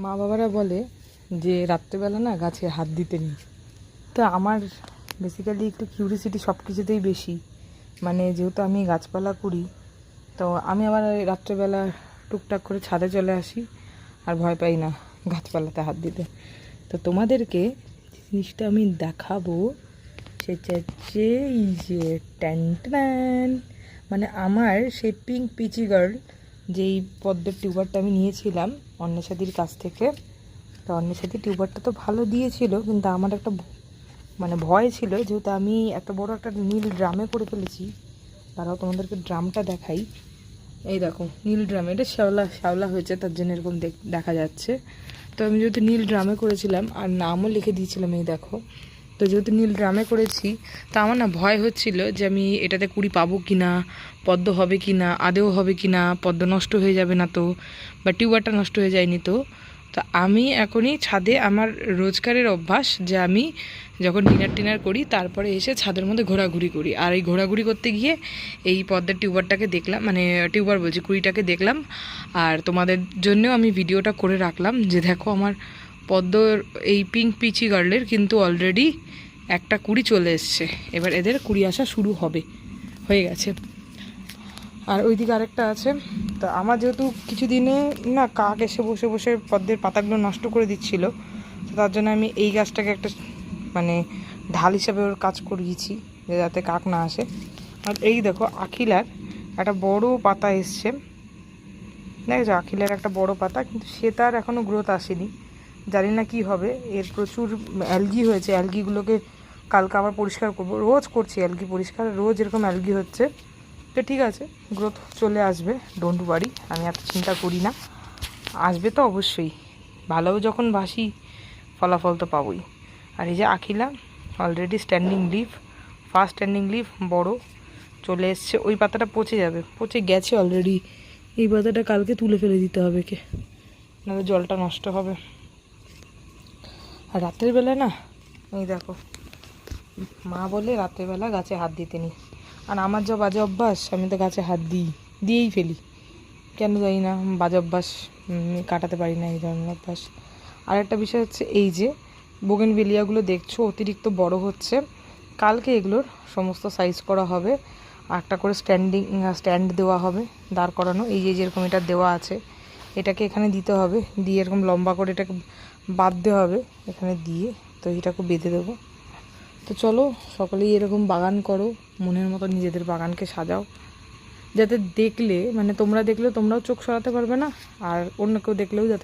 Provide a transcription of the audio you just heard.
মা বাবারা বলে যে রাত্রেবেলা না গাছে হাত দিতে নেই। তো আমার বেসিক্যালি একটু কিউরিসিটি সব কিছুতেই বেশি, মানে যেহেতু আমি গাছপালা করি, তো আমি আবার রাত্রেবেলা টুকটাক করে ছাদে চলে আসি আর ভয় পাই না গাছপালাতে হাত দিতে। তো তোমাদেরকে জিনিসটা আমি দেখাবো, সেটা হচ্ছে এই যে ট্যান, মানে আমার সেই পিঙ্ক পিচি গার্ল যেই পদ্মের টিউবারটা আমি নিয়েছিলাম অন্বেষাদির কাছ থেকে। তো অন্বেষাদি টিউবারটা তো ভালো দিয়েছিল, কিন্তু আমার একটা মানে ভয় ছিল, যেহেতু আমি এত বড় একটা নীল ড্রামে করে ফেলেছি। তারাও তোমাদেরকে ড্রামটা দেখাই। এই দেখো নীল ড্রামে, এটা শ্যাওলা শ্যাওলা হয়েছে তার জন্য এরকম দেখা যাচ্ছে। তো আমি যেহেতু নীল ড্রামে করেছিলাম আর নামও লিখে দিয়েছিলাম, এই দেখো। তো যেহেতু নীল ড্রামে করেছি, তা আমার না ভয় হচ্ছিল যে আমি এটাতে কুড়ি পাবো কি না, পদ্ম হবে কি না, আদেও হবে কি না, পদ্ম নষ্ট হয়ে যাবে না তো, বা টিউবারটা নষ্ট হয়ে যায়নি তো। তো আমি এখনই ছাদে, আমার রোজকারের অভ্যাস যে আমি যখন ডিনার করি তারপরে এসে ছাদের মধ্যে ঘোরাঘুরি করি, আর এই ঘোরাঘুরি করতে গিয়ে এই পদ্মের টিউবারটাকে দেখলাম, মানে টিউবার বলছি কুড়িটাকে দেখলাম। আর তোমাদের জন্যও আমি ভিডিওটা করে রাখলাম যে দেখো আমার পদ্মর এই পিঙ্ক পিচি গার্লের কিন্তু অলরেডি একটা কুড়ি চলে এসছে, এবার এদের কুড়ি আসা শুরু হয়ে গেছে। আর ওইদিকে আরেকটা আছে। তো আমার যেহেতু কিছুদিনে না কাক এসে বসে বসে পদ্মের পাতাগুলো নষ্ট করে দিচ্ছিল, তো তার জন্য আমি এই গাছটাকে একটা মানে ঢাল হিসাবে ওর কাজ করিয়েছি, যে যাতে কাক না আসে। আর এই দেখো আখিলার একটা বড় পাতা এসছে, দেখেছো আখিলার একটা বড় পাতা, কিন্তু সে তার এখনও গ্রোথ আসেনি, জানি না কি হবে। এর প্রচুর অ্যালগি হয়েছে, অ্যালগিগুলোকে কালকে আবার পরিষ্কার করব, রোজ করছি অ্যালগি পরিষ্কার, রোজ এরকম অ্যালগি হচ্ছে। তো ঠিক আছে, গ্রোথ চলে আসবে, ডোন্ট ওয়ারি, আমি এত চিন্তা করি না, আসবে তো অবশ্যই, ভালো যখন বাসি ফলাফল তো পাবোই। আর এই যে Akhila already standing leave, first standing leave বড় চলে এসছে। ওই পাতাটা পচে যাবে, পচে গেছে অলরেডি, এই পাতাটা কালকে তুলে ফেলে দিতে হবে কে, নাহলে জলটা নষ্ট হবে। আর রাতের বেলা না, এই দেখো মা বলে রাতের বেলা গাছে হাত দিতে নি, আর আমার যা বাজে অভ্যাস, আমি তো গাছে হাত দিয়েই ফেলি, কেন জানি না, বাজে অভ্যাস কাটাতে পারি না এই ধরনের অভ্যাস। আর একটা বিষয় হচ্ছে এই যে বোগেনভেলিয়াগুলো দেখছো অতিরিক্ত বড় হচ্ছে, কালকে এগুলোর সমস্ত সাইজ করা হবে, একটা করে স্ট্যান্ড দেওয়া হবে, দাঁড় করানো, এই যে যেরকম এটা দেওয়া আছে, এটাকে এখানে দিতে হবে, দিয়ে এরকম লম্বা করে এটাকে বাঁধতে হবে এখানে দিয়ে, তো এটাকে বেঁধে দেবো। তো চলো সকলেই এরকম বাগান করো, মনের মতো নিজেদের বাগানকে সাজাও, যাতে দেখলে মানে তোমরা দেখলে তোমরাও চোখ সরাতে পারবে না, আর অন্য কেউ দেখলেও যাতে